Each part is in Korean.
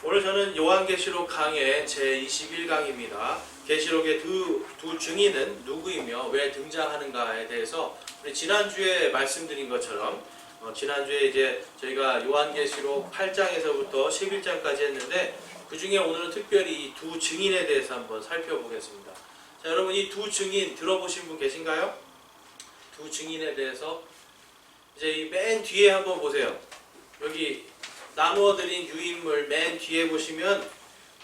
오늘 저는 요한계시록 강의 제21강입니다. 계시록의 두 증인은 누구이며 왜 등장하는가에 대해서 우리 지난주에 말씀드린 것처럼 지난주에 이제 저희가 요한계시록 8장에서부터 11장까지 했는데 그 중에 오늘은 특별히 이 두 증인에 대해서 한번 살펴보겠습니다. 자, 여러분 이 두 증인 들어보신 분 계신가요? 두 증인에 대해서 이제 이 맨 뒤에 한번 보세요. 여기 나누어드린 유인물 맨 뒤에 보시면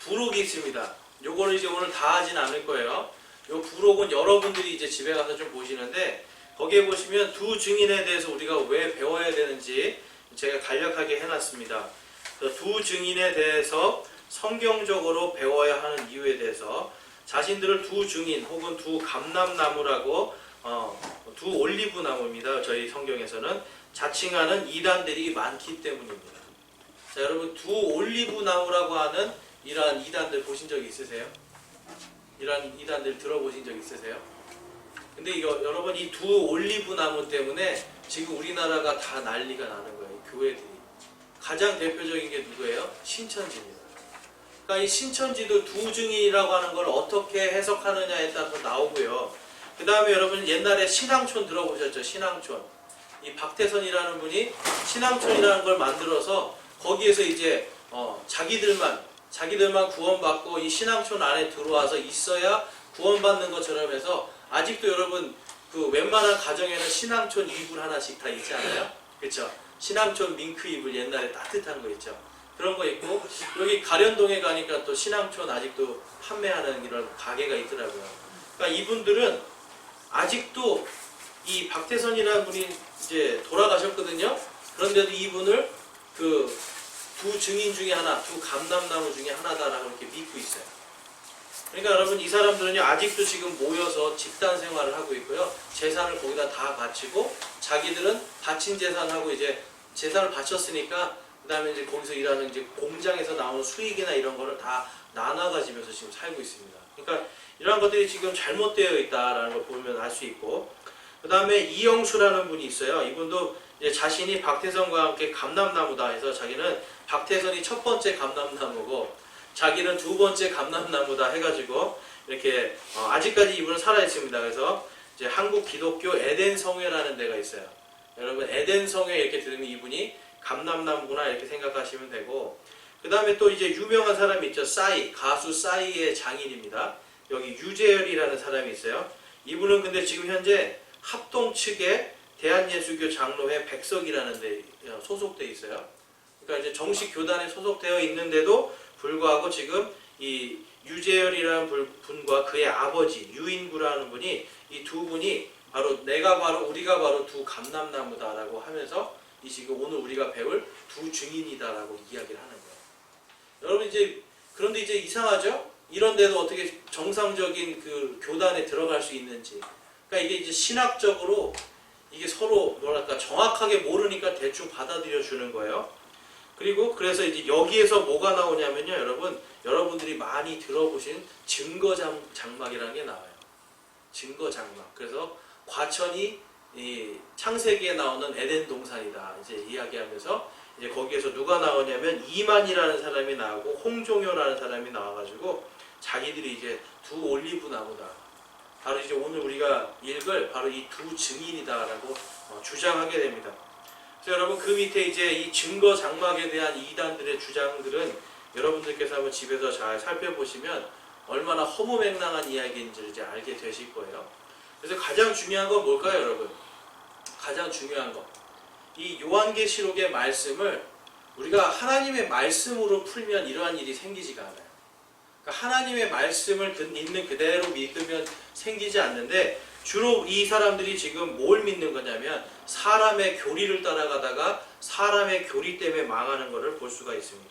부록이 있습니다. 요거를 이제 오늘 다 하진 않을 거예요. 요 부록은 여러분들이 이제 집에 가서 좀 보시는데 거기에 보시면 두 증인에 대해서 우리가 왜 배워야 되는지 제가 간략하게 해놨습니다. 두 증인에 대해서 성경적으로 배워야 하는 이유에 대해서 자신들을 두 증인 혹은 두 감람나무라고 두 올리브나무입니다. 저희 성경에서는 자칭하는 이단들이 많기 때문입니다. 자, 여러분 두 올리브나무라고 하는 이러한 이단들 보신 적 있으세요? 이러한 이단들 들어보신 적 있으세요? 근데 여러분 이 두 올리브나무 때문에 지금 우리나라가 다 난리가 나는 거예요. 교회들이. 가장 대표적인 게 누구예요? 신천지입니다. 그러니까 이 신천지도 두 증인이라고 하는 걸 어떻게 해석하느냐에 따라서 나오고요. 그 다음에 여러분 옛날에 신앙촌 들어보셨죠? 신앙촌. 이 박태선이라는 분이 신앙촌이라는 걸 만들어서 거기에서 이제 자기들만 구원받고 이 신앙촌 안에 들어와서 있어야 구원받는 것처럼 해서 아직도 여러분 그 웬만한 가정에는 신앙촌 이불 하나씩 다 있지 않아요? 그렇죠? 신앙촌 밍크 이불 옛날에 따뜻한 거 있죠? 그런 거 있고 여기 가련동에 가니까 또 신앙촌 아직도 판매하는 이런 가게가 있더라고요. 그러니까 이분들은 아직도 이 박태선이라는 분이 이제 돌아가셨거든요. 그런데도 이분을 그 두 증인 중에 하나, 두 감람나무 중에 하나다라고 이렇게 믿고 있어요. 그러니까 여러분 이 사람들은요 아직도 지금 모여서 집단 생활을 하고 있고요. 재산을 거기다 다 바치고 자기들은 바친 재산하고 이제 재산을 바쳤으니까 그 다음에 이제 거기서 일하는 이제 공장에서 나오는 수익이나 이런 거를 다 나눠 가지면서 지금 살고 있습니다. 그러니까 이런 것들이 지금 잘못되어 있다라는 걸 보면 알 수 있고 그 다음에 이영수라는 분이 있어요. 이분도 이제 자신이 박태선과 함께 감람나무다 해서 자기는 박태선이 첫 번째 감람나무고 자기는 두 번째 감람나무다 해가지고 이렇게 아직까지 이분은 살아있습니다. 그래서 이제 한국 기독교 에덴성회라는 데가 있어요. 여러분 에덴성회 이렇게 들으면 이분이 감람나무구나 이렇게 생각하시면 되고 그 다음에 또 이제 유명한 사람이 있죠. 가수 싸이의 장인입니다. 여기 유재열이라는 사람이 있어요. 이분은 근데 지금 현재 합동 측에 대한예수교 장로회 백석이라는 데 소속돼 있어요. 그러니까 이제 정식 교단에 소속되어 있는데도 불구하고 지금 이 유재열이라는 분과 그의 아버지 유인구라는 분이 이 두 분이 우리가 바로 두 감람나무다라고 하면서 이 지금 오늘 우리가 배울 두 증인이다라고 이야기를 하는 거예요. 여러분 그런데 이제 이상하죠? 이런데도 어떻게 정상적인 그 교단에 들어갈 수 있는지. 그러니까 이게 이제 신학적으로 이게 서로 뭐랄까 정확하게 모르니까 대충 받아들여 주는 거예요. 그리고 그래서 이제 여기에서 뭐가 나오냐면요, 여러분들이 많이 들어보신 증거장막이라는 게 나와요. 증거장막. 그래서 과천이 이 창세기에 나오는 에덴 동산이다. 이제 이야기하면서 이제 거기에서 누가 나오냐면 이만이라는 사람이 나오고 홍종효라는 사람이 나와가지고 자기들이 이제 두 올리브 나무다. 바로 이제 오늘 우리가 읽을 바로 이 두 증인이다라고 주장하게 됩니다. 그래서 여러분 그 밑에 이제 이 증거 장막에 대한 이단들의 주장들은 여러분들께서 한번 집에서 잘 살펴보시면 얼마나 허무맹랑한 이야기인지를 이제 알게 되실 거예요. 그래서 가장 중요한 건 뭘까요, 여러분? 가장 중요한 거. 이 요한계시록의 말씀을 우리가 하나님의 말씀으로 풀면 이러한 일이 생기지가 않아요. 그러니까 하나님의 말씀을 있는 그대로 믿으면 생기지 않는데 주로 이 사람들이 지금 뭘 믿는 거냐면 사람의 교리를 따라가다가 사람의 교리 때문에 망하는 것을 볼 수가 있습니다.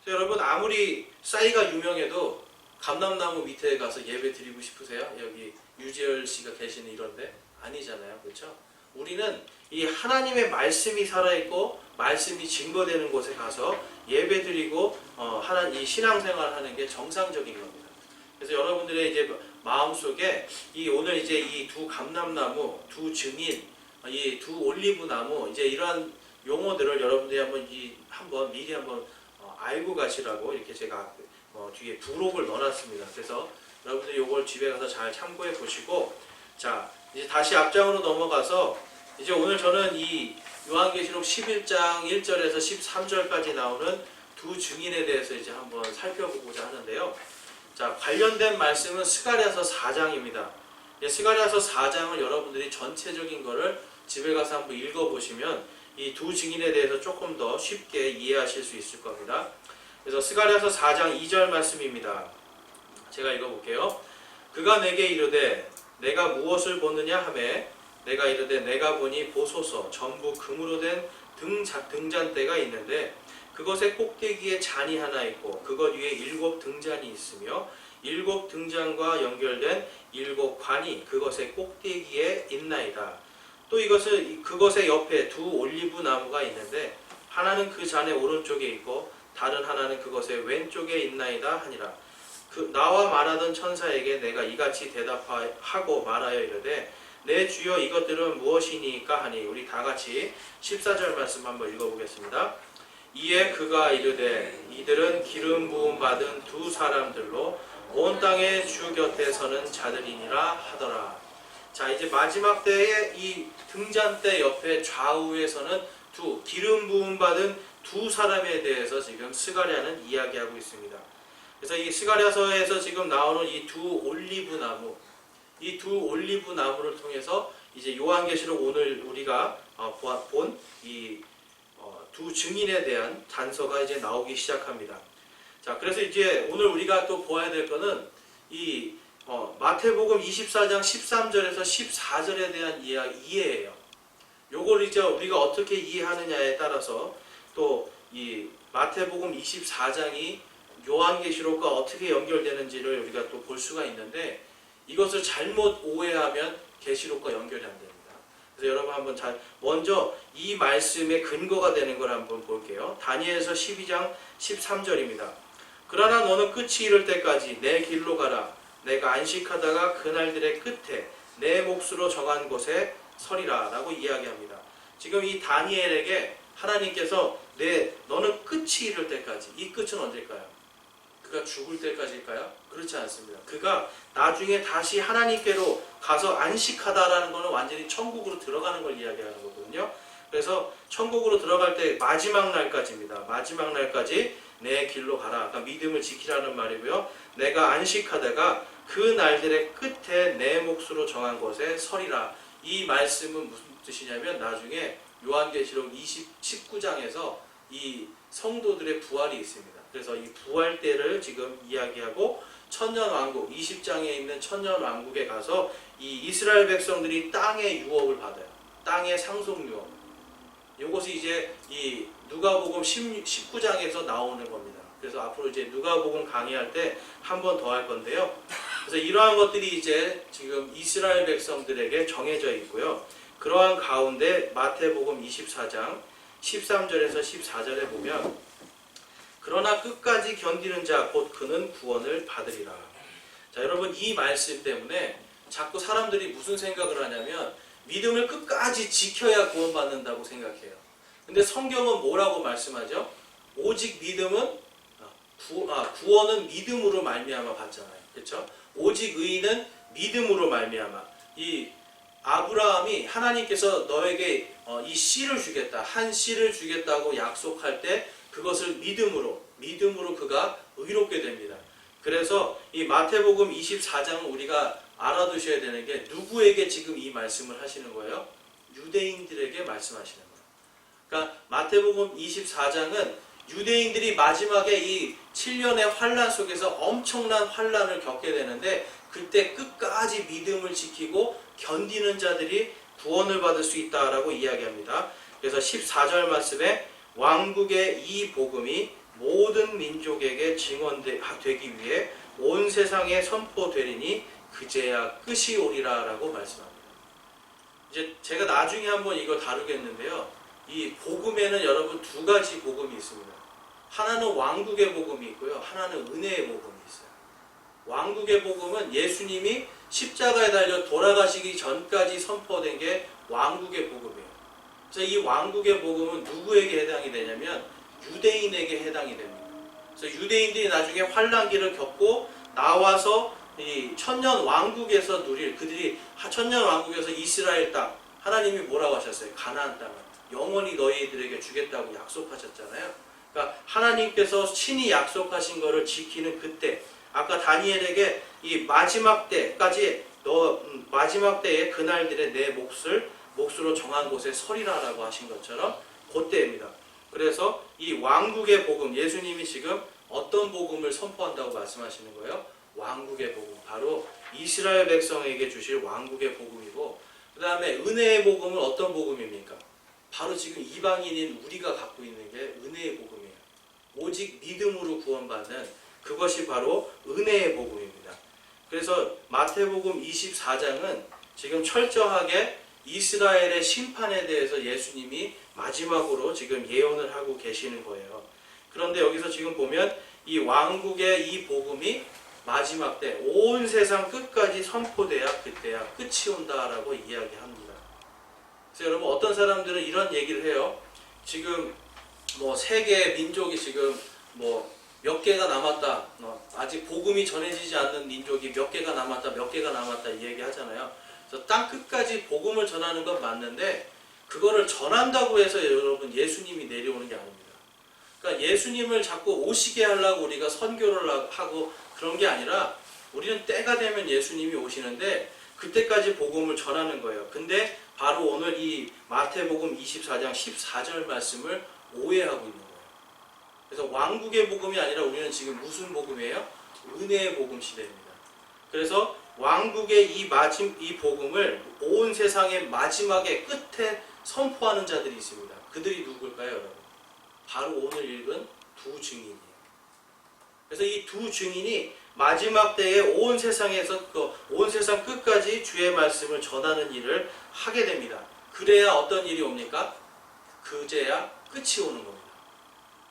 그래서 여러분 아무리 싸이가 유명해도 감람나무 밑에 가서 예배 드리고 싶으세요? 여기 유재열 씨가 계시는 이런데? 아니잖아요. 그렇죠? 우리는 이 하나님의 말씀이 살아있고 말씀이 증거되는 곳에 가서 예배 드리고 이 신앙생활 하는 게 정상적인 겁니다. 그래서 여러분들의 이제 마음속에 오늘 이제 이 두 감람나무, 두 증인, 이 두 올리브나무 이제 이러한 용어들을 여러분들이 한번 미리 알고 가시라고 이렇게 제가 뒤에 부록을 넣어놨습니다. 그래서 여러분들이 이걸 집에 가서 잘 참고해 보시고, 자 이제 다시 앞장으로 넘어가서 이제 오늘 저는 이 요한계시록 11장 1절에서 13절까지 나오는 두 증인에 대해서 이제 한번 살펴보고자 하는데요. 자, 관련된 말씀은 스가랴서 4장입니다. 스가랴서 4장을 여러분들이 전체적인 거를 집에 가서 한번 읽어보시면 이 두 증인에 대해서 조금 더 쉽게 이해하실 수 있을 겁니다. 그래서 스가랴서 4장 2절 말씀입니다. 제가 읽어볼게요. 그가 내게 이르되 내가 무엇을 보느냐 하매 내가 이르되 내가 보니 보소서 전부 금으로 된 등잔대가 있는데 그것의 꼭대기에 잔이 하나 있고 그것 위에 7 등잔이 있으며 7 등잔과 연결된 7 관이 그것의 꼭대기에 있나이다. 또 그것의 옆에 2 올리브 나무가 있는데 하나는 그 잔의 오른쪽에 있고 다른 하나는 그것의 왼쪽에 있나이다 하니라. 나와 말하던 천사에게 내가 이같이 대답하고 말하여 이르되 내 주여 이것들은 무엇이니까 하니 우리 다같이 14절 말씀 한번 읽어보겠습니다. 이에 그가 이르되 이들은 기름 부음 받은 2 사람들로 온 땅의 주 곁에 서는 자들이니라 하더라. 자, 이제 마지막 때에 이 등잔대 옆에 좌우에서는 기름 부음 받은 2 사람에 대해서 지금 스가랴는 이야기하고 있습니다. 그래서 이 스가랴서에서 지금 나오는 이 2 올리브 나무, 이 2 올리브 나무를 통해서 이제 요한계시록 오늘 우리가 본 이 2 증인에 대한 단서가 이제 나오기 시작합니다. 자, 그래서 이제 오늘 우리가 또 보아야 될 거는 이 마태복음 24장 13절에서 14절에 대한 이해예요. 요걸 이제 우리가 어떻게 이해하느냐에 따라서 또 이 마태복음 24장이 요한계시록과 어떻게 연결되는지를 우리가 또 볼 수가 있는데 이것을 잘못 오해하면 계시록과 연결이 안 됩니다. 그래서 여러분 한번 먼저 이 말씀의 근거가 되는 걸 한번 볼게요. 다니엘서 12장 13절입니다. 그러나 너는 끝이 이를 때까지 내 길로 가라. 내가 안식하다가 그날들의 끝에 내 몫으로 정한 곳에 서리라 라고 이야기합니다. 지금 이 다니엘에게 하나님께서 너는 끝이 이를 때까지, 이 끝은 언제일까요? 그가 죽을 때까지일까요? 그렇지 않습니다. 그가 나중에 다시 하나님께로 가서 안식하다라는 것은 완전히 천국으로 들어가는 걸 이야기하는 거거든요. 그래서 천국으로 들어갈 때 마지막 날까지입니다. 마지막 날까지 내 길로 가라. 그러니까 믿음을 지키라는 말이고요. 내가 안식하다가 그 날들의 끝에 내 몫으로 정한 곳에 서리라. 이 말씀은 무슨 뜻이냐면 나중에 요한계시록 19장에서 이 성도들의 부활이 있습니다. 그래서 이 부활 때를 지금 이야기하고 천년왕국 20장에 있는 천년왕국에 가서 이 이스라엘 백성들이 땅의 유업을 받아요. 땅의 상속 유업. 이것이 이제 이 누가복음 19장에서 나오는 겁니다. 그래서 앞으로 이제 누가복음 강의할 때 한 번 더 할 건데요. 그래서 이러한 것들이 이제 지금 이스라엘 백성들에게 정해져 있고요. 그러한 가운데 마태복음 24장 13절에서 14절에 보면 그러나 끝까지 견디는 자 곧 그는 구원을 받으리라. 자, 여러분 이 말씀 때문에 자꾸 사람들이 무슨 생각을 하냐면 믿음을 끝까지 지켜야 구원받는다고 생각해요. 근데 성경은 뭐라고 말씀하죠? 오직 믿음은 구원은 믿음으로 말미암아 받잖아요. 그렇죠? 오직 의인은 믿음으로 말미암아. 이 아브라함이 하나님께서 너에게 이 씨를 주겠다, 한 씨를 주겠다고 약속할 때 그것을 믿음으로 그가 의롭게 됩니다. 그래서 이 마태복음 24장은 우리가 알아두셔야 되는 게 누구에게 지금 이 말씀을 하시는 거예요? 유대인들에게 말씀하시는 거예요. 그러니까 마태복음 24장은 유대인들이 마지막에 이 7년의 환란 속에서 엄청난 환란을 겪게 되는데 그때 끝까지 믿음을 지키고 견디는 자들이 구원을 받을 수 있다라고 이야기합니다. 그래서 14절 말씀에 왕국의 이 복음이 모든 민족에게 증언되기 위해 온 세상에 선포되리니 그제야 끝이 오리라 라고 말씀합니다. 이제 제가 나중에 한번 이거 다루겠는데요. 이 복음에는 여러분 2가지 복음이 있습니다. 하나는 왕국의 복음이 있고요. 하나는 은혜의 복음이 있어요. 왕국의 복음은 예수님이 십자가에 달려 돌아가시기 전까지 선포된 게 왕국의 복음이에요. 그래서 이 왕국의 복음은 누구에게 해당이 되냐면 유대인에게 해당이 됩니다. 그래서 유대인들이 나중에 환란기를 겪고 나와서 이 천년 왕국에서 누릴, 그들이 천년 왕국에서 이스라엘 땅, 하나님이 뭐라고 하셨어요? 가나안 땅을 영원히 너희들에게 주겠다고 약속하셨잖아요. 그러니까 하나님께서 친히 약속하신 것을 지키는 그때, 아까 다니엘에게 이 마지막 때까지 마지막 때의 그날들의 내 몫으로 정한 곳에 서리라라고 하신 것처럼 그때입니다. 그래서 이 왕국의 복음, 예수님이 지금 어떤 복음을 선포한다고 말씀하시는 거예요? 왕국의 복음, 바로 이스라엘 백성에게 주실 왕국의 복음이고, 그 다음에 은혜의 복음은 어떤 복음입니까? 바로 지금 이방인인 우리가 갖고 있는 게 은혜의 복음이에요. 오직 믿음으로 구원받는 그것이 바로 은혜의 복음입니다. 그래서 마태복음 24장은 지금 철저하게 이스라엘의 심판에 대해서 예수님이 마지막으로 지금 예언을 하고 계시는 거예요. 그런데 여기서 지금 보면 이 왕국의 이 복음이 마지막 때 온 세상 끝까지 선포돼야 그때야 끝이 온다라고 이야기합니다. 그래서 여러분, 어떤 사람들은 이런 얘기를 해요. 지금 뭐 세계 민족이 지금 뭐 몇 개가 남았다, 아직 복음이 전해지지 않는 민족이 몇 개가 남았다 이 얘기 하잖아요. 그래서 땅 끝까지 복음을 전하는 건 맞는데, 그거를 전한다고 해서 여러분 예수님이 내려오는 게 아닙니다. 그러니까 예수님을 자꾸 오시게 하려고 우리가 선교를 하고 그런 게 아니라, 우리는 때가 되면 예수님이 오시는데 그때까지 복음을 전하는 거예요. 근데 바로 오늘 이 마태복음 24장 14절 말씀을 오해하고 있는 거예요. 그래서 왕국의 복음이 아니라 우리는 지금 무슨 복음이에요? 은혜의 복음 시대입니다. 그래서 왕국의 이 복음을 온 세상의 마지막에 끝에 선포하는 자들이 있습니다. 그들이 누굴까요, 여러분? 바로 오늘 읽은 두 증인이에요. 그래서 이 두 증인이 마지막 때에 온 세상에서 온 세상 끝까지 주의 말씀을 전하는 일을 하게 됩니다. 그래야 어떤 일이 옵니까? 그제야 끝이 오는 겁니다.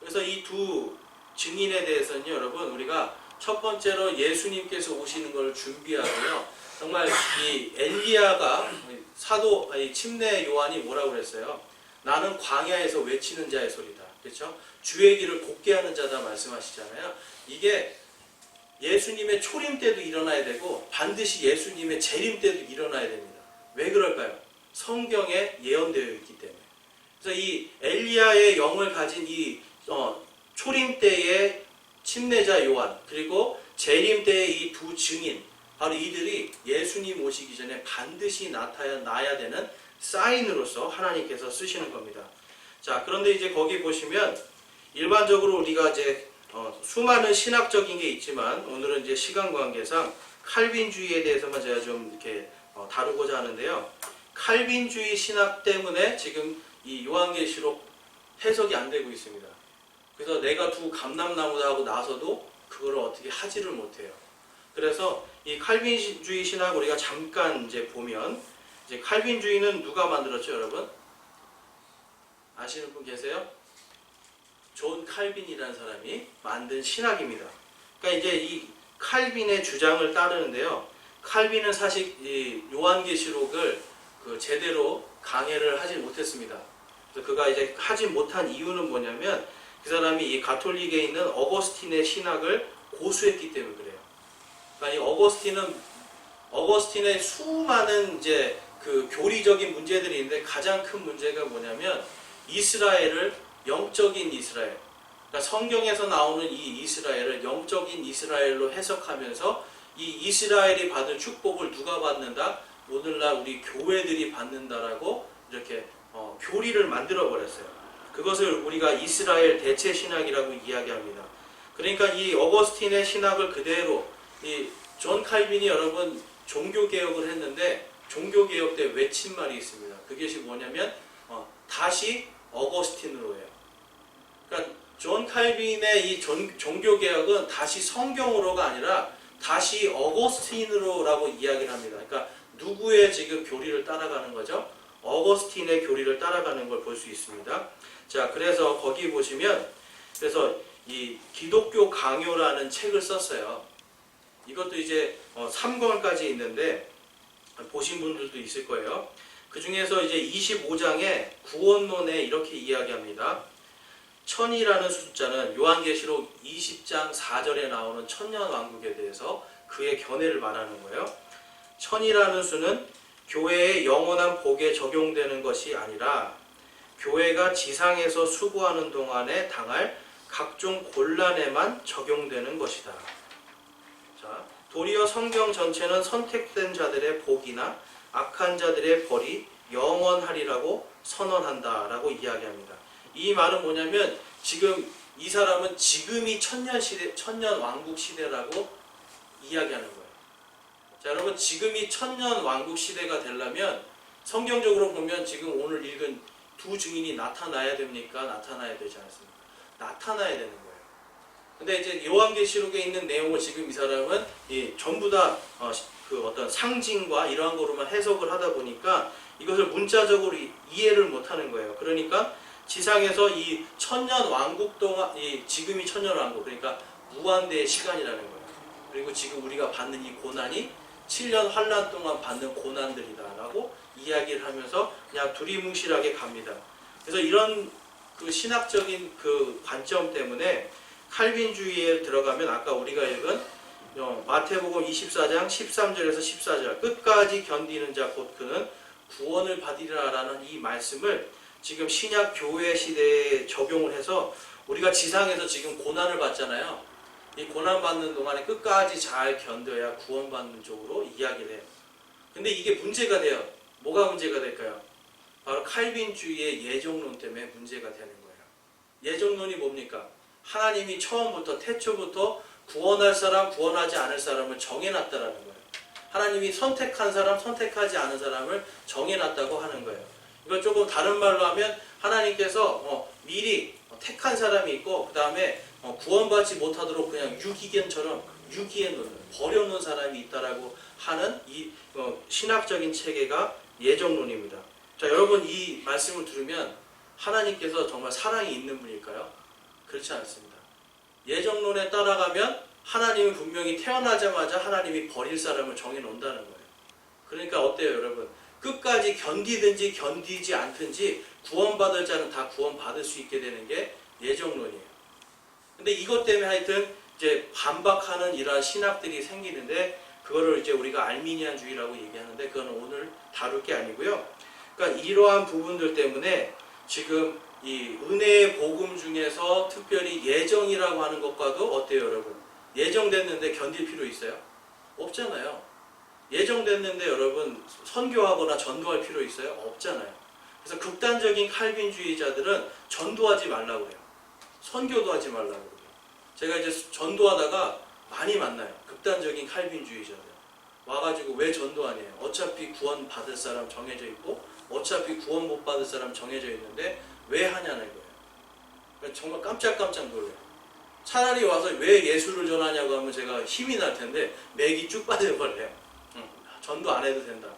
그래서 이 두 증인에 대해서는 여러분, 우리가 첫 번째로 예수님께서 오시는 것을 준비하고요. 정말 이 엘리야가 침례 요한이 뭐라고 그랬어요? 나는 광야에서 외치는 자의 소리다. 그렇죠? 주의 길을 곱게 하는 자다 말씀하시잖아요. 이게 예수님의 초림 때도 일어나야 되고 반드시 예수님의 재림 때도 일어나야 됩니다. 왜 그럴까요? 성경에 예언되어 있기 때문에. 그래서 이 엘리야의 영을 가진 이 초림 때의 침례자 요한, 그리고 재림 때의 이 두 증인, 바로 이들이 예수님 오시기 전에 반드시 나타나야 되는 사인으로서 하나님께서 쓰시는 겁니다. 자, 그런데 이제 거기 보시면 일반적으로 우리가 이제 수많은 신학적인 게 있지만, 오늘은 이제 시간 관계상 칼빈주의에 대해서만 제가 좀 이렇게 다루고자 하는데요. 칼빈주의 신학 때문에 지금 이 요한계시록 해석이 안 되고 있습니다. 그래서 내가 두 감람나무다 하고 나서도 그걸 어떻게 하지를 못해요. 그래서 이 칼빈주의 신학 우리가 잠깐 이제 보면, 이제 칼빈주의는 누가 만들었죠, 여러분? 아시는 분 계세요? 존 칼빈이라는 사람이 만든 신학입니다. 그러니까 이제 이 칼빈의 주장을 따르는데요. 칼빈은 사실 이 요한계시록을 제대로 강해를 하지 못했습니다. 그래서 그가 이제 하지 못한 이유는 뭐냐면, 그 사람이 이 가톨릭에 있는 어거스틴의 신학을 고수했기 때문에 그래요. 그러니까 이 어거스틴의 수많은 이제 그 교리적인 문제들이 있는데, 가장 큰 문제가 뭐냐면 이스라엘을 영적인 이스라엘, 그러니까 성경에서 나오는 이 이스라엘을 영적인 이스라엘로 해석하면서 이 이스라엘이 받을 축복을 누가 받는다? 오늘날 우리 교회들이 받는다라고 이렇게 교리를 만들어 버렸어요. 그것을 우리가 이스라엘 대체 신학이라고 이야기합니다. 그러니까 이 어거스틴의 신학을 그대로, 이 존 칼빈이 여러분 종교개혁을 했는데, 종교개혁 때 외친 말이 있습니다. 그것이 뭐냐면 다시 어거스틴으로 해요. 그러니까 존 칼빈의 이 종교개혁은 다시 성경으로가 아니라 다시 어거스틴으로라고 이야기를 합니다. 그러니까 누구의 지금 교리를 따라가는 거죠? 어거스틴의 교리를 따라가는 걸 볼 수 있습니다. 자, 그래서 거기 보시면, 그래서 이 기독교 강요라는 책을 썼어요. 이것도 이제 3권까지 있는데 보신 분들도 있을 거예요. 그 중에서 이제 25장에 구원론에 이렇게 이야기합니다. 천이라는 숫자는 요한계시록 20장 4절에 나오는 천년왕국에 대해서 그의 견해를 말하는 거예요. 천이라는 수는 교회의 영원한 복에 적용되는 것이 아니라 교회가 지상에서 수고하는 동안에 당할 각종 곤란에만 적용되는 것이다. 자, 도리어 성경 전체는 선택된 자들의 복이나 악한 자들의 벌이 영원하리라고 선언한다라고 이야기합니다. 이 말은 뭐냐면 지금 이 사람은 지금이 천년 시대, 천년 왕국 시대라고 이야기하는 거예요. 자, 여러분 지금이 천년 왕국 시대가 되려면 성경적으로 보면 지금 오늘 읽은 두 증인이 나타나야 됩니까? 나타나야 되지 않습니까? 나타나야 되는 거예요. 근데 이제 요한계시록에 있는 내용을 지금 이 사람은 전부 다 어떤 상징과 이러한 거로만 해석을 하다 보니까 이것을 문자적으로 이해를 못하는 거예요. 그러니까 지상에서 이 천년 왕국 동안, 지금이 천년 왕국, 그러니까 무한대의 시간이라는 거예요. 그리고 지금 우리가 받는 이 고난이 7년 환란 동안 받는 고난들이다라고 이야기를 하면서 그냥 두리뭉실하게 갑니다. 그래서 이런 그 신학적인 그 관점 때문에 칼빈주의에 들어가면 아까 우리가 읽은 마태복음 24장 13절에서 14절 끝까지 견디는 자 곧 그는 구원을 받으리라라는 이 말씀을 지금 신약 교회 시대에 적용을 해서 우리가 지상에서 지금 고난을 받잖아요. 이 고난 받는 동안에 끝까지 잘 견뎌야 구원받는 쪽으로 이야기를 해요. 근데 이게 문제가 돼요. 뭐가 문제가 될까요? 바로 칼빈주의의 예정론 때문에 문제가 되는 거예요. 예정론이 뭡니까? 하나님이 처음부터 태초부터 구원할 사람, 구원하지 않을 사람을 정해놨다라는 거예요. 하나님이 선택한 사람, 선택하지 않은 사람을 정해놨다고 하는 거예요. 이걸 조금 다른 말로 하면 하나님께서 미리 택한 사람이 있고 그 다음에 구원받지 못하도록 그냥 유기견처럼 유기에 놓는, 버려놓은 사람이 있다라고 하는 이 신학적인 체계가 예정론입니다. 자, 여러분 이 말씀을 들으면 하나님께서 정말 사랑이 있는 분일까요? 그렇지 않습니다. 예정론에 따라가면 하나님은 분명히 태어나자마자 하나님이 버릴 사람을 정해놓는다는 거예요. 그러니까 어때요, 여러분? 끝까지 견디든지 견디지 않든지 구원받을 자는 다 구원받을 수 있게 되는 게 예정론이에요. 근데 이것 때문에 하여튼 이제 반박하는 이러한 신학들이 생기는데 그거를 이제 우리가 알미니안주의라고 얘기하는데 그건 오늘 다룰 게 아니고요. 그러니까 이러한 부분들 때문에 지금 이 은혜의 복음 중에서 특별히 예정이라고 하는 것과도 어때요, 여러분? 예정됐는데 견딜 필요 있어요? 없잖아요. 예정됐는데 여러분 선교하거나 전도할 필요 있어요? 없잖아요. 그래서 극단적인 칼빈주의자들은 전도하지 말라고 해요. 선교도 하지 말라고 그래요. 제가 이제 전도하다가 많이 만나요. 극단적인 칼빈주의자들. 와가지고 왜 전도하냐요. 어차피 구원 받을 사람 정해져 있고 어차피 구원 못 받을 사람 정해져 있는데 왜 하냐는 거예요. 정말 깜짝깜짝 놀라요. 차라리 와서 왜 예수를 전하냐고 하면 제가 힘이 날 텐데 맥이 쭉 빠져버려요. 전도 안 해도 된다.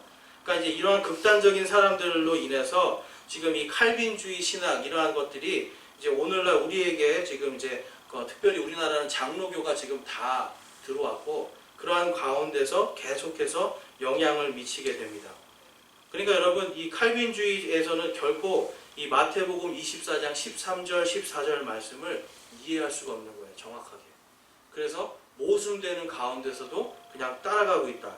그러니까 이제 이러한 극단적인 사람들로 인해서 지금 이 칼빈주의 신학 이러한 것들이 이제 오늘날 우리에게 지금 이제 특별히 우리나라는 장로교가 지금 다 들어왔고 그러한 가운데서 계속해서 영향을 미치게 됩니다. 그러니까 여러분 이 칼빈주의에서는 결코 이 마태복음 24장 13절 14절 말씀을 이해할 수가 없는 거예요. 정확하게. 그래서 모순되는 가운데서도 그냥 따라가고 있다.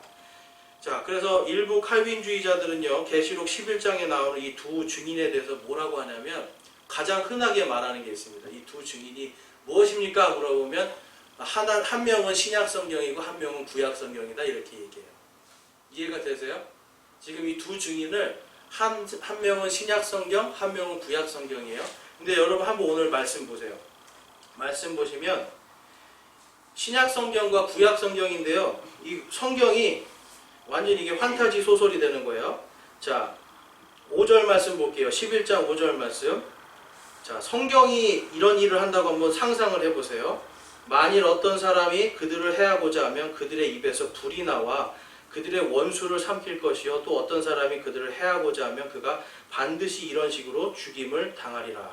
자, 그래서 일부 칼빈주의자들은요, 계시록 11장에 나오는 이 두 증인에 대해서 뭐라고 하냐면 가장 흔하게 말하는 게 있습니다. 이 두 증인이 무엇입니까? 물어보면 한 명은 신약 성경이고 한 명은 구약 성경이다 이렇게 얘기해요. 이해가 되세요? 지금 이 두 증인을 한 명은 신약 성경, 한 명은 구약 성경이에요. 근데 여러분 한번 오늘 말씀 보세요. 말씀 보시면 신약 성경과 구약 성경인데요. 이 성경이 완전히 이게 환타지 소설이 되는 거예요. 자, 5절 말씀 볼게요. 11장 5절 말씀. 자, 성경이 이런 일을 한다고 한번 상상을 해보세요. 만일 어떤 사람이 그들을 해하고자 하면 그들의 입에서 불이 나와 그들의 원수를 삼킬 것이요 또 어떤 사람이 그들을 해하고자 하면 그가 반드시 이런 식으로 죽임을 당하리라.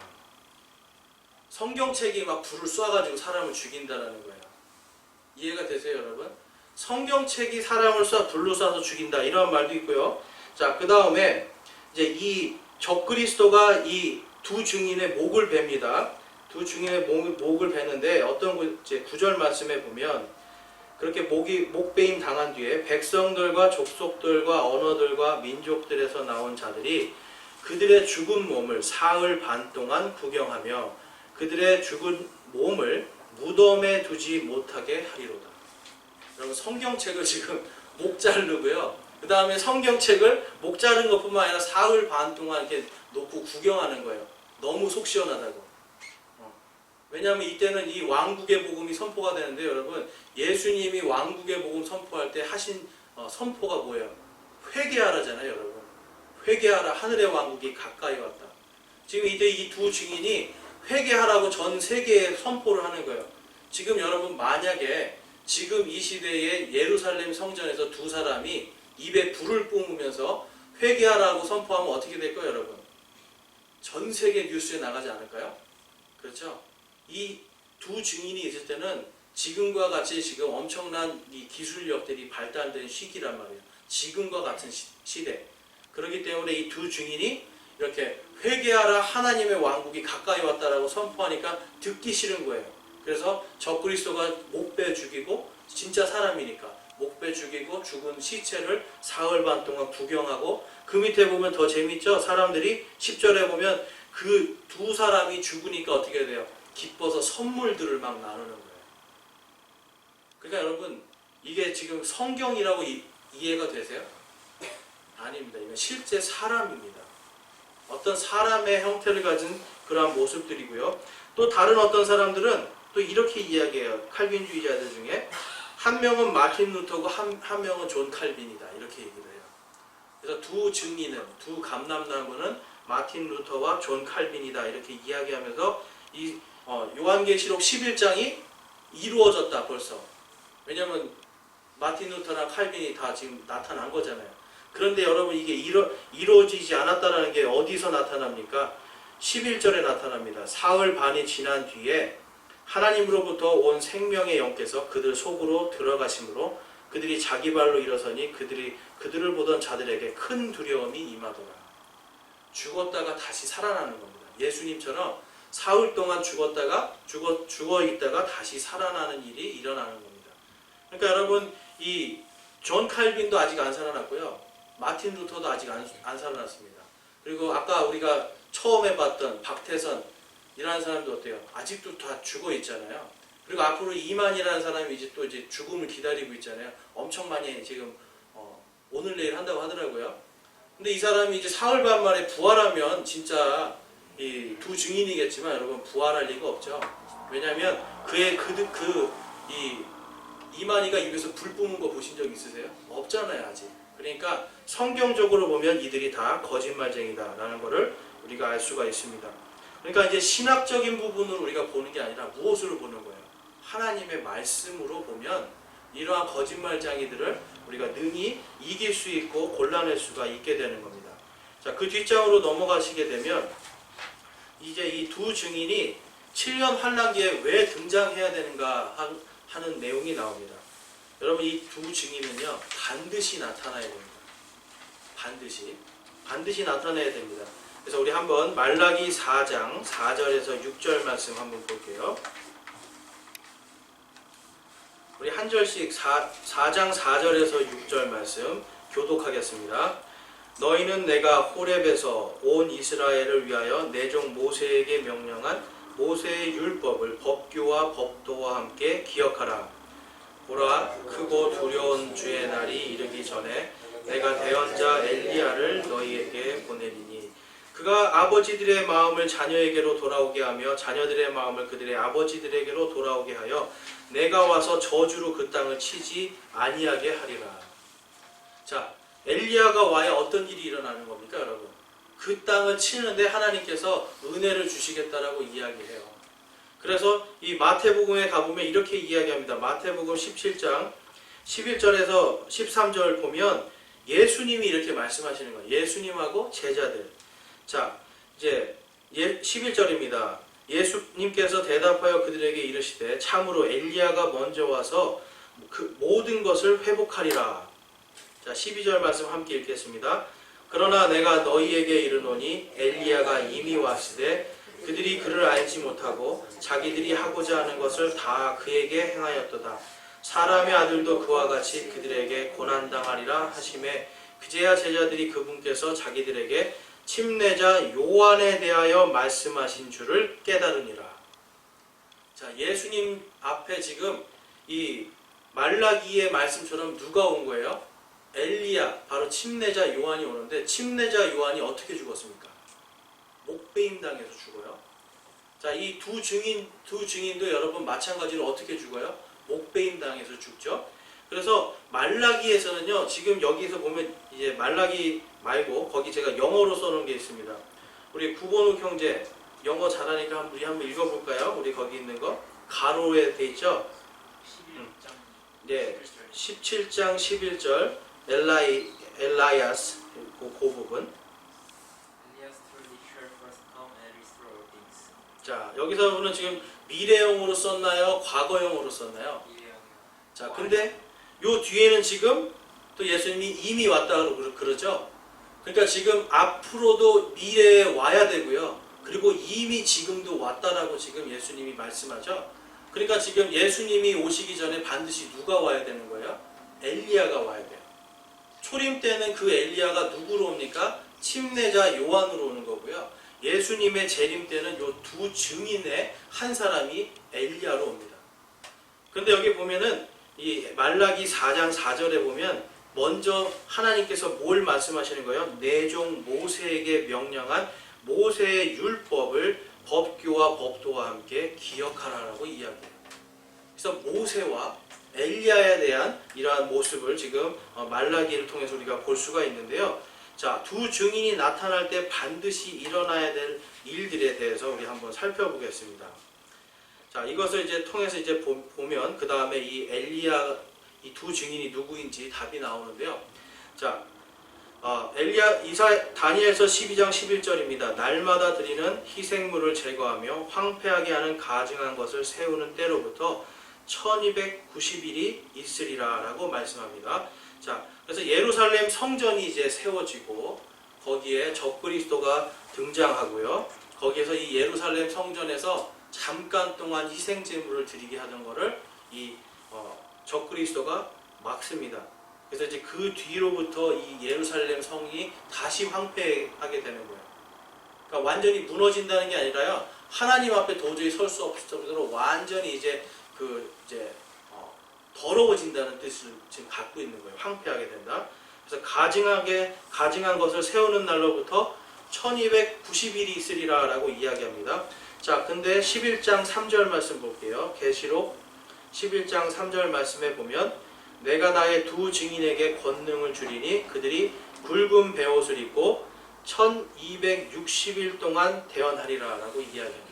성경책이 막 불을 쏴가지고 사람을 죽인다라는 거예요. 이해가 되세요, 여러분? 성경책이 사람을 불로 쏴서 죽인다 이런 말도 있고요. 자, 그 다음에 이제 이 적그리스도가 이 두 증인의 목을 뱁니다. 두 증인의 목을 베는데 어떤 이제 9절 말씀에 보면 그렇게 목베임 당한 뒤에 백성들과 족속들과 언어들과 민족들에서 나온 자들이 그들의 죽은 몸을 사흘 반 동안 구경하며 그들의 죽은 몸을 무덤에 두지 못하게 하리로다. 여러분 성경책을 지금 목 자르고요. 그 다음에 성경책을 목 자른 것뿐만 아니라 사흘 반 동안 이렇게 놓고 구경하는 거예요. 너무 속 시원하다고. 왜냐하면 이때는 이 왕국의 복음이 선포가 되는데 여러분 예수님이 왕국의 복음 선포할 때 하신 선포가 뭐예요? 회개하라잖아요, 여러분. 회개하라, 하늘의 왕국이 가까이 왔다. 지금 이때 이 두 증인이 회개하라고 전 세계에 선포를 하는 거예요. 지금 여러분 만약에 지금 이 시대에 예루살렘 성전에서 두 사람이 입에 불을 뿜으면서 회개하라고 선포하면 어떻게 될까요, 여러분? 전 세계 뉴스에 나가지 않을까요? 그렇죠? 이 두 증인이 있을 때는 지금과 같이 지금 엄청난 이 기술력들이 발달된 시기란 말이에요. 지금과 같은 시대. 그렇기 때문에 이 두 증인이 이렇게 회개하라 하나님의 왕국이 가까이 왔다라고 선포하니까 듣기 싫은 거예요. 그래서 적그리스도가 목베 죽이고 진짜 사람이니까 목베 죽이고 죽은 시체를 사흘 반 동안 구경하고 그 밑에 보면 더 재밌죠? 사람들이 10절에 보면 그 두 사람이 죽으니까 어떻게 돼요? 기뻐서 선물들을 막 나누는 거예요. 그러니까 여러분 이게 지금 성경이라고 이해가 되세요? 아닙니다. 이건 실제 사람입니다. 어떤 사람의 형태를 가진 그러한 모습들이고요. 또 다른 어떤 사람들은 또 이렇게 이야기해요. 칼빈주의자들 중에 한 명은 마틴 루터고 한 명은 존 칼빈이다. 이렇게 얘기를 해요. 그래서 두 증인은, 두 감람나무는 마틴 루터와 존 칼빈이다. 이렇게 이야기하면서 이 요한계시록 11장이 이루어졌다 벌써. 왜냐하면 마틴 루터나 칼빈이 다 지금 나타난 거잖아요. 그런데 여러분 이게 이루어지지 않았다는 게 어디서 나타납니까? 11절에 나타납니다. 사흘 반이 지난 뒤에 하나님으로부터 온 생명의 영께서 그들 속으로 들어가심으로 그들이 자기 발로 일어서니 그들을 보던 자들에게 큰 두려움이 임하더라. 죽었다가 다시 살아나는 겁니다. 예수님처럼 사흘 동안 죽어 있다가 다시 살아나는 일이 일어나는 겁니다. 그러니까 여러분 이 존 칼빈도 아직 안 살아났고요. 마틴 루터도 아직 안 살아났습니다. 그리고 아까 우리가 처음에 봤던 박태선 이라는 사람도 어때요? 아직도 다 죽어 있잖아요. 그리고 앞으로 이만이라는 사람이 이제 죽음을 기다리고 있잖아요. 엄청 많이 지금 오늘 내일 한다고 하더라고요. 근데 이 사람이 이제 사흘 반 만에 부활하면 진짜 이 두 증인이겠지만 여러분 부활할 리가 없죠. 왜냐하면 이 이만희가 입에서 불 뿜은 거 보신 적 있으세요? 없잖아요 아직. 그러니까 성경적으로 보면 이들이 다 거짓말쟁이다라는 것을 우리가 알 수가 있습니다. 그러니까 이제 신학적인 부분을 우리가 보는 게 아니라 무엇으로 보는 거예요? 하나님의 말씀으로 보면 이러한 거짓말쟁이들을 우리가 능히 이길 수 있고 골라낼 수가 있게 되는 겁니다. 자, 그 뒷장으로 넘어가시게 되면 이제 이 두 증인이 7년 환란기에 왜 등장해야 되는가 하는 내용이 나옵니다. 여러분 이 두 증인은요 반드시 나타나야 됩니다. 반드시 나타나야 됩니다. 그래서 우리 한번 말라기 4장 4절에서 6절 말씀 한번 볼게요. 우리 한 절씩 4장 4절에서 6절 말씀 교독하겠습니다. 너희는 내가 호렙에서 온 이스라엘을 위하여 내 종 모세에게 명령한 모세의 율법을 법규와 법도와 함께 기억하라. 보라, 크고 두려운 주의 날이 이르기 전에 내가 대언자 엘리야를 너희에게 보내리니 그가 아버지들의 마음을 자녀에게로 돌아오게 하며 자녀들의 마음을 그들의 아버지들에게로 돌아오게 하여 내가 와서 저주로 그 땅을 치지 아니하게 하리라. 자, 엘리야가 와야 어떤 일이 일어나는 겁니까, 여러분? 그 땅을 치는데 하나님께서 은혜를 주시겠다라고 이야기해요. 그래서 이 마태복음에 가보면 이렇게 이야기합니다. 마태복음 17장 11절에서 13절 보면 예수님이 이렇게 말씀하시는 거예요. 예수님하고 제자들. 자, 이제 11절입니다. 예수님께서 대답하여 그들에게 이르시되 참으로 엘리야가 먼저 와서 그 모든 것을 회복하리라. 자, 12절 말씀 함께 읽겠습니다. 그러나 내가 너희에게 이르노니 엘리야가 이미 왔으되 그들이 그를 알지 못하고 자기들이 하고자 하는 것을 다 그에게 행하였도다. 사람의 아들도 그와 같이 그들에게 고난당하리라 하시매 그제야 제자들이 그분께서 자기들에게 침례자 요한에 대하여 말씀하신 줄을 깨달으니라. 자, 예수님 앞에 지금 이 말라기의 말씀처럼 누가 온 거예요? 엘리야, 바로 침례자 요한이 오는데 침례자 요한이 어떻게 죽었습니까? 목베임 당해서 죽어요. 자, 이 두 증인도 여러분 마찬가지로 어떻게 죽어요? 목베임 당해서 죽죠. 그래서 말라기에서는요, 지금 여기서 보면 이제 말라기 말고 거기 제가 영어로 써놓은 게 있습니다. 우리 구본욱 형제 영어 잘하니까 우리 한번 읽어볼까요? 우리 거기 있는 거 가로에 돼 있죠. 11장 네, 17장 11절 엘라이아스 그 부분. Elias truly shall first come and restore all things. 자, 여기서는 지금 미래형으로 썼나요? 과거형으로 썼나요? 이해하며 자, 근데 요 뒤에는 지금 또 예수님이 이미 왔다고 그러죠. 그러니까 지금 앞으로도 미래에 와야 되고요. 그리고 이미 지금도 왔다라고 지금 예수님이 말씀하죠. 그러니까 지금 예수님이 오시기 전에 반드시 누가 와야 되는 거예요? 엘리야가 와야 돼요. 초림 때는 그 엘리야가 누구로 옵니까? 침례자 요한으로 오는 거고요. 예수님의 재림 때는 요 두 증인의 한 사람이 엘리야로 옵니다. 그런데 여기 보면은 이 말라기 4장 4절에 보면 먼저 하나님께서 뭘 말씀하시는 거예요? 내 종 모세에게 명령한 모세의 율법을 법규와 법도와 함께 기억하라라고 이야기해요. 그래서 모세와 엘리야에 대한 이러한 모습을 지금 말라기를 통해서 우리가 볼 수가 있는데요. 자, 두 증인이 나타날 때 반드시 일어나야 될 일들에 대해서 우리 한번 살펴보겠습니다. 자, 이것을 이제 통해서 이제 보면 그 다음에 이 엘리야 이 두 증인이 누구인지 답이 나오는데요. 자, 다니엘서 12장 11절입니다. 날마다 드리는 희생물을 제거하며 황폐하게 하는 가증한 것을 세우는 때로부터 1290일이 있으리라 라고 말씀합니다. 자, 그래서 예루살렘 성전이 이제 세워지고 거기에 적그리스도가 등장하고요. 거기에서 이 예루살렘 성전에서 잠깐 동안 희생제물을 드리게 하던 거를 이 적그리스도가 막습니다. 그래서 이제 그 뒤로부터 이 예루살렘 성이 다시 황폐하게 되는 거예요. 그러니까 완전히 무너진다는 게 아니라요. 하나님 앞에 도저히 설 수 없을 정도로 완전히 이제 더러워진다는 뜻을 지금 갖고 있는 거예요. 황폐하게 된다. 그래서 가증한 것을 세우는 날로부터 1290일이 있으리라 라고 이야기합니다. 자, 근데 11장 3절 말씀 볼게요. 계시록 11장 3절 말씀에 보면 내가 나의 두 증인에게 권능을 주리니 그들이 굵은 베옷을 입고 1260일 동안 대언하리라 라고 이야기합니다.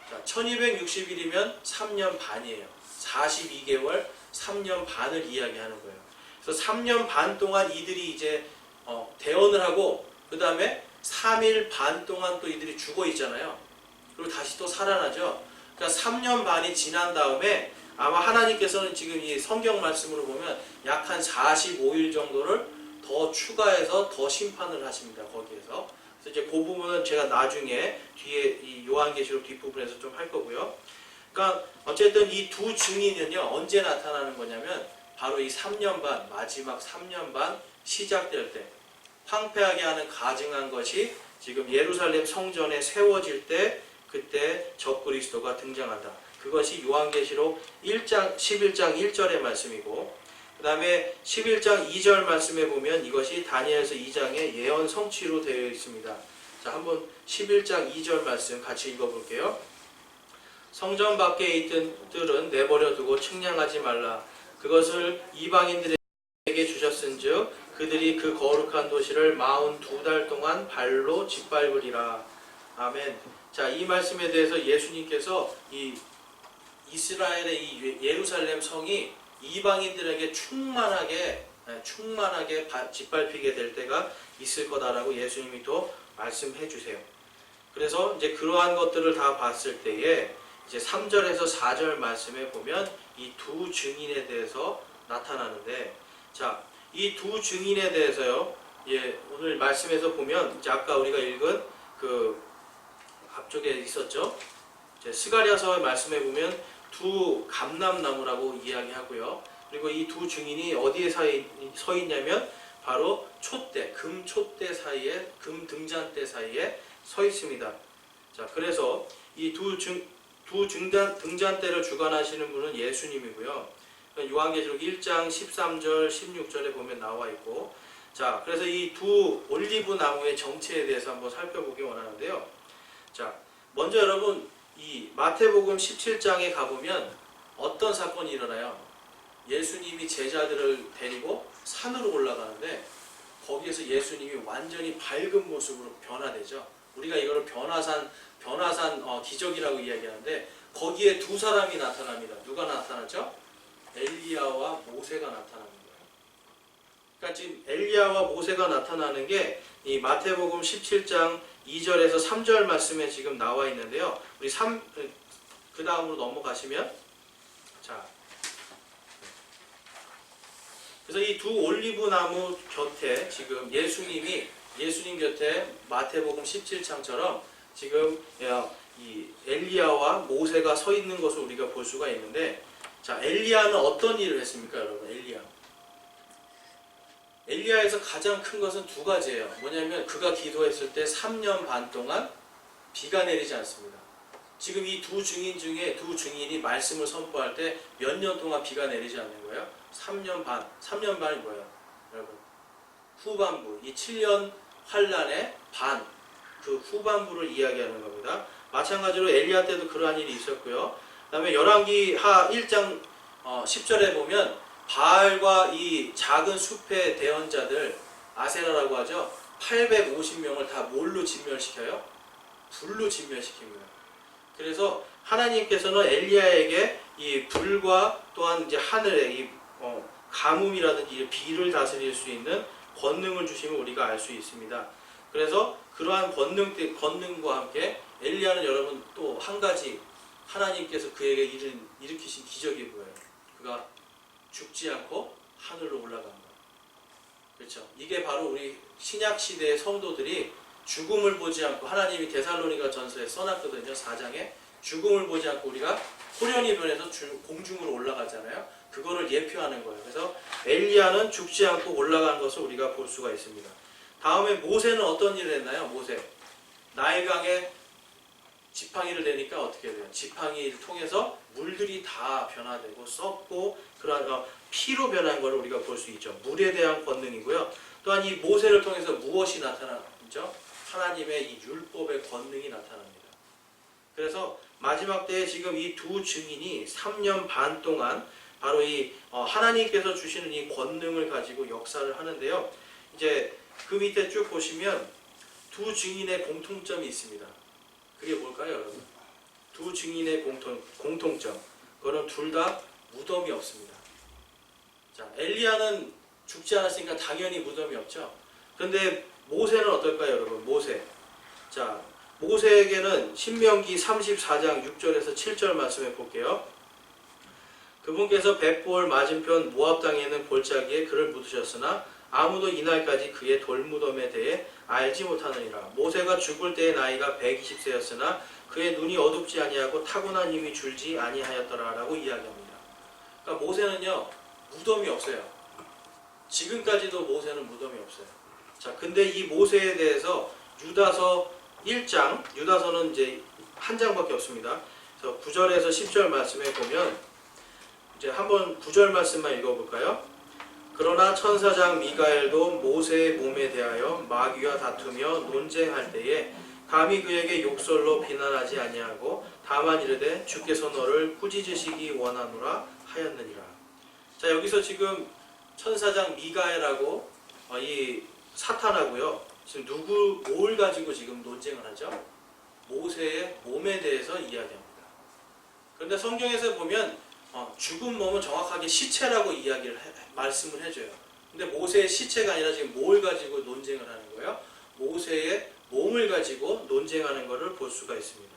자, 1260일이면 3년 반이에요. 42개월 3년 반을 이야기하는 거예요. 그래서 3년 반 동안 이들이 이제 대언을 하고 그 다음에 3일 반 동안 또 이들이 죽어 있잖아요. 그리고 다시 또 살아나죠. 그러니까 3년 반이 지난 다음에 아마 하나님께서는 지금 이 성경 말씀으로 보면 약 한 45일 정도를 더 추가해서 더 심판을 하십니다. 거기에서. 그래서 이제 그 부분은 제가 나중에 뒤에 이 요한계시록 뒷부분에서 좀 할 거고요. 그러니까 어쨌든 이 두 증인은요 언제 나타나는 거냐면 바로 이 3년 반 마지막 3년 반 시작될 때 황폐하게 하는 가증한 것이 지금 예루살렘 성전에 세워질 때 그때 적그리스도가 등장한다. 그것이 요한계시록 11장 1절의 말씀이고 그 다음에 11장 2절 말씀에 보면 이것이 다니엘서 2장의 예언 성취로 되어 있습니다. 자, 한번 11장 2절 말씀 같이 읽어볼게요. 성전 밖에 있던 뜰은 내버려 두고 측량하지 말라. 그것을 이방인들에게 주셨은즉 그들이 그 거룩한 도시를 42달 동안 발로 짓밟으리라. 아멘. 자, 이 말씀에 대해서 예수님께서 이 이스라엘의 이 예루살렘 성이 이방인들에게 충만하게 짓밟히게 될 때가 있을 거다라고 예수님이 또 말씀해 주세요. 그래서 이제 그러한 것들을 다 봤을 때에 이제 3절에서 4절 말씀에 보면 이 두 증인에 대해서 나타나는데, 자, 이 두 증인에 대해서요, 예, 오늘 말씀에서 보면 이제 아까 우리가 읽은 그 앞쪽에 있었죠. 이제 스가랴서의 말씀에 보면 두 감람나무라고 이야기하고요. 그리고 이 두 증인이 어디에 서 있냐면 바로 촛대, 금 촛대 사이에, 금 등잔대 사이에 서 있습니다. 자, 그래서 이 두 등잔대를 주관하시는 분은 예수님이고요. 요한계시록 1장 13절, 16절에 보면 나와 있고, 자, 그래서 이 두 올리브 나무의 정체에 대해서 한번 살펴보기 원하는데요. 자, 먼저 여러분, 이 마태복음 17장에 가보면 어떤 사건이 일어나요? 예수님이 제자들을 데리고 산으로 올라가는데 거기에서 예수님이 완전히 밝은 모습으로 변화되죠. 우리가 이거를 변화산 기적이라고 이야기하는데 거기에 두 사람이 나타납니다. 누가 나타났죠? 엘리야와 모세가 나타나는 거예요. 그러니까 지금 엘리야와 모세가 나타나는 게 이 마태복음 17장 2절에서 3절 말씀에 지금 나와 있는데요. 우리 그 다음으로 넘어가시면, 자, 그래서 이 두 올리브 나무 곁에 지금 예수님 곁에 마태복음 17장처럼 지금 이 엘리야와 모세가 서 있는 것을 우리가 볼 수가 있는데, 자, 엘리야는 어떤 일을 했습니까, 여러분? 엘리야에서 가장 큰 것은 두 가지예요. 뭐냐면 그가 기도했을 때 3년 반 동안 비가 내리지 않습니다. 지금 이 두 증인 중에 두 증인이 말씀을 선포할 때 몇 년 동안 비가 내리지 않는 거예요? 3년 반. 3년 반이 뭐예요? 여러분, 후반부, 이 7년 환란의 반, 그 후반부를 이야기하는 겁니다. 마찬가지로 엘리야 때도 그러한 일이 있었고요. 그 다음에 열왕기하 1장 10절에 보면 바알과 이 작은 숲의 대언자들, 아세라라고 하죠. 850명을 다 뭘로 진멸시켜요? 불로 진멸시킵니다. 그래서 하나님께서는 엘리야에게 이 불과 또한 이제 하늘의 이 가뭄이라든지 비를 다스릴 수 있는 권능을 주시면 우리가 알 수 있습니다. 그래서 그러한 권능과 함께 엘리야는 여러분 또 한 가지 하나님께서 그에게 일으키신 기적이 뭐예요? 그가 죽지 않고 하늘로 올라간 것. 그렇죠? 이게 바로 우리 신약 시대의 성도들이 죽음을 보지 않고, 하나님이 데살로니가 전서에 써놨거든요. 4장에 죽음을 보지 않고 우리가 호련히 변해서 공중으로 올라가잖아요. 그거를 예표하는 거예요. 그래서 엘리야는 죽지 않고 올라간 것을 우리가 볼 수가 있습니다. 다음에 모세는 어떤 일을 했나요? 모세, 나일강에 지팡이를 대니까 어떻게 돼요? 지팡이를 통해서 물들이 다 변화되고 썩고 그러한 피로 변한 것을 우리가 볼 수 있죠. 물에 대한 권능이고요. 또한 이 모세를 통해서 무엇이 나타나죠? 하나님의 이 율법의 권능이 나타납니다. 그래서 마지막 때에 지금 이 두 증인이 3년 반 동안 바로 이 하나님께서 주시는 이 권능을 가지고 역사를 하는데요. 이제 그 밑에 쭉 보시면 두 증인의 공통점이 있습니다. 그게 뭘까요, 여러분? 두 증인의 공통점. 그거는 둘 다 무덤이 없습니다. 자, 엘리야는 죽지 않았으니까 당연히 무덤이 없죠. 그런데 모세는 어떨까요, 여러분? 모세. 자, 모세에게는 신명기 34장 6절에서 7절 말씀해 볼게요. 그분께서 벳볼 맞은편 모압 땅에 있는 골짜기에 그를 묻으셨으나 아무도 이날까지 그의 돌무덤에 대해 알지 못하느니라. 모세가 죽을 때의 나이가 120세였으나 그의 눈이 어둡지 아니하고 타고난 힘이 줄지 아니하였더라라고 이야기합니다. 그러니까 모세는요, 무덤이 없어요. 지금까지도 모세는 무덤이 없어요. 자, 근데 이 모세에 대해서 유다서 1장, 유다서는 이제 한 장밖에 없습니다. 그래서 9절에서 10절 말씀에 보면 이제 한번 9절 말씀만 읽어볼까요? 그러나 천사장 미가엘도 모세의 몸에 대하여 마귀와 다투며 논쟁할 때에 감히 그에게 욕설로 비난하지 아니하고 다만 이르되 주께서 너를 꾸짖으시기 원하노라 하였느니라. 자, 여기서 지금 천사장 미가엘하고 이 사탄하고요, 지금 뭘 가지고 지금 논쟁을 하죠? 모세의 몸에 대해서 이야기합니다. 그런데 성경에서 보면 죽은 몸은 정확하게 시체라고 말씀을 해줘요. 근데 모세의 시체가 아니라 지금 뭘 가지고 논쟁을 하는 거예요? 모세의 몸을 가지고 논쟁하는 것을 볼 수가 있습니다.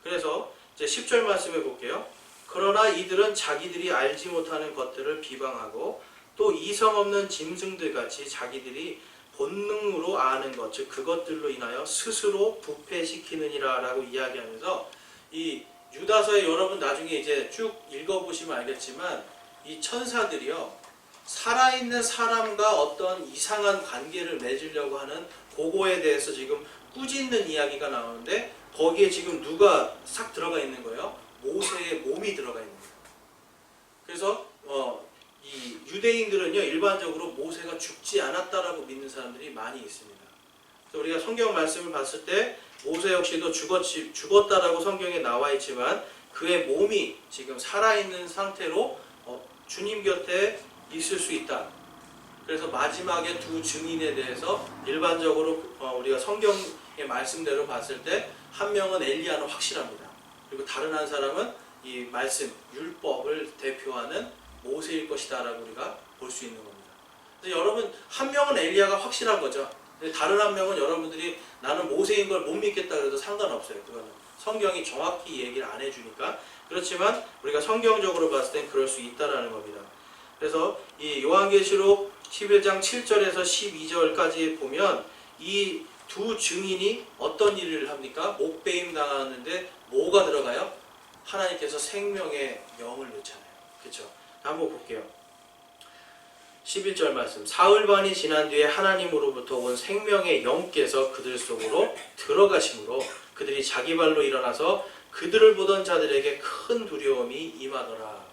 그래서 이제 10절 말씀해 볼게요. 그러나 이들은 자기들이 알지 못하는 것들을 비방하고 또 이성 없는 짐승들 같이 자기들이 본능으로 아는 것, 즉 그것들로 인하여 스스로 부패시키느니라 라고 이야기하면서 이 유다서에 여러분 나중에 이제 쭉 읽어보시면 알겠지만 이 천사들이요 살아있는 사람과 어떤 이상한 관계를 맺으려고 하는 그거에 대해서 지금 꾸짖는 이야기가 나오는데 거기에 지금 누가 싹 들어가 있는 거예요? 모세의 몸이 들어가 있는 거예요. 그래서 이 유대인들은요 일반적으로 모세가 죽지 않았다라고 믿는 사람들이 많이 있습니다. 그래서 우리가 성경 말씀을 봤을 때 모세 역시도 죽었다라고 성경에 나와 있지만 그의 몸이 지금 살아있는 상태로 주님 곁에 있을 수 있다. 그래서 마지막에 두 증인에 대해서 일반적으로 우리가 성경의 말씀대로 봤을 때 한 명은 엘리야는 확실합니다. 그리고 다른 한 사람은 이 말씀, 율법을 대표하는 모세일 것이다 라고 우리가 볼 수 있는 겁니다. 그래서 여러분 한 명은 엘리야가 확실한 거죠. 근데 다른 한 명은 여러분들이 나는 모세인 걸 못 믿겠다 그래도 상관없어요. 그거는 성경이 정확히 얘기를 안 해주니까. 그렇지만 우리가 성경적으로 봤을 땐 그럴 수 있다라는 겁니다. 그래서 이 요한계시록 11장 7절에서 12절까지 보면 이 두 증인이 어떤 일을 합니까? 목베임 당하는데 뭐가 들어가요? 하나님께서 생명의 영을 넣잖아요. 그렇죠? 한번 볼게요. 11절 말씀. 사흘반이 지난 뒤에 하나님으로부터 온 생명의 영께서 그들 속으로 들어가심으로 그들이 자기 발로 일어나서 그들을 보던 자들에게 큰 두려움이 임하더라.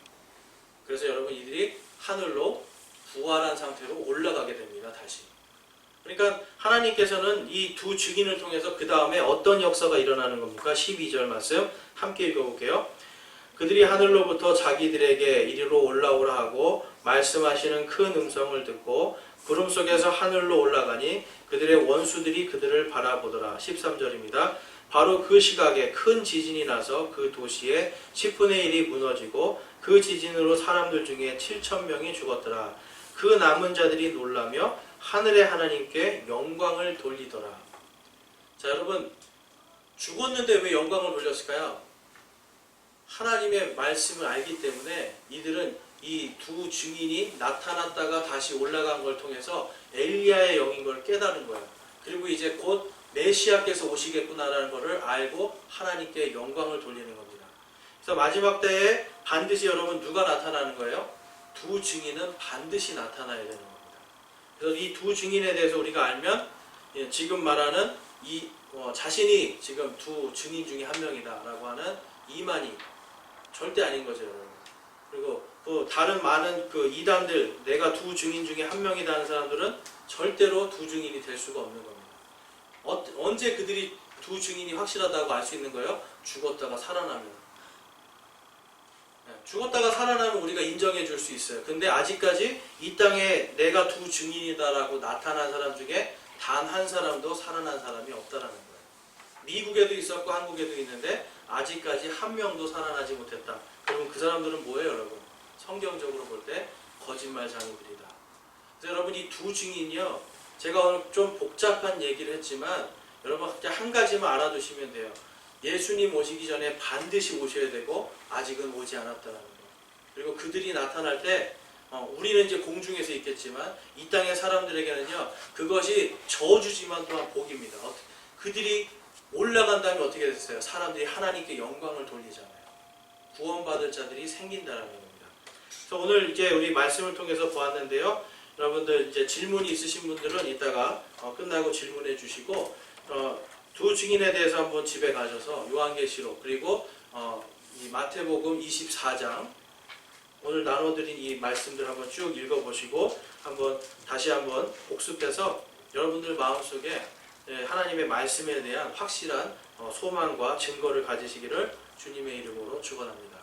그래서 여러분 이들이 하늘로 부활한 상태로 올라가게 됩니다. 다시. 그러니까 하나님께서는 이 두 증인을 통해서 그 다음에 어떤 역사가 일어나는 겁니까? 12절 말씀 함께 읽어볼게요. 그들이 하늘로부터 자기들에게 이리로 올라오라 하고 말씀하시는 큰 음성을 듣고 구름 속에서 하늘로 올라가니 그들의 원수들이 그들을 바라보더라. 13절입니다. 바로 그 시각에 큰 지진이 나서 그 도시의 10분의 1이 무너지고 그 지진으로 사람들 중에 7,000명이 죽었더라. 그 남은 자들이 놀라며 하늘의 하나님께 영광을 돌리더라. 자 여러분 죽었는데 왜 영광을 돌렸을까요? 하나님의 말씀을 알기 때문에 이들은 이 두 증인이 나타났다가 다시 올라간 걸 통해서 엘리야의 영인 걸 깨달은 거예요. 그리고 이제 곧 메시아께서 오시겠구나라는 것을 알고 하나님께 영광을 돌리는 겁니다. 그래서 마지막 때에 반드시 여러분 누가 나타나는 거예요? 두 증인은 반드시 나타나야 되는 겁니다. 그래서 이 두 증인에 대해서 우리가 알면 지금 말하는 이 자신이 지금 두 증인 중에 한 명이다라고 하는 이만희 절대 아닌 거죠, 여러분. 그리고 또 다른 많은 그 이단들 내가 두 증인 중에 한 명이라는 사람들은 절대로 두 증인이 될 수가 없는 겁니다. 언제 그들이 두 증인이 확실하다고 알 수 있는 거예요? 죽었다가 살아나면. 죽었다가 살아나면 우리가 인정해 줄 수 있어요. 근데 아직까지 이 땅에 내가 두 증인이다라고 나타난 사람 중에 단 한 사람도 살아난 사람이 없다라는 거예요. 미국에도 있었고 한국에도 있는데 아직까지 한 명도 살아나지 못했다. 그러면 그 사람들은 뭐예요, 여러분? 성경적으로 볼 때 거짓말장이들이다. 그래서 여러분 이 두 증인이요. 제가 오늘 좀 복잡한 얘기를 했지만 여러분 한 가지만 알아두시면 돼요. 예수님 오시기 전에 반드시 오셔야 되고 아직은 오지 않았다는 거예요. 그리고 그들이 나타날 때 우리는 이제 공중에서 있겠지만 이 땅의 사람들에게는요 그것이 저주지만 또한 복입니다. 그들이 올라간 다음에 어떻게 됐어요? 사람들이 하나님께 영광을 돌리잖아요. 구원받을 자들이 생긴다는 겁니다. 그래서 오늘 이제 우리 말씀을 통해서 보았는데요. 여러분들 이제 질문이 있으신 분들은 이따가 끝나고 질문해 주시고 두 증인에 대해서 한번 집에 가셔서 요한계시록 그리고 이 마태복음 24장 오늘 나눠드린 이 말씀들 한번 쭉 읽어보시고 다시 한번 복습해서 여러분들 마음속에 하나님의 말씀에 대한 확실한 소망과 증거를 가지시기를 주님의 이름으로 축원합니다.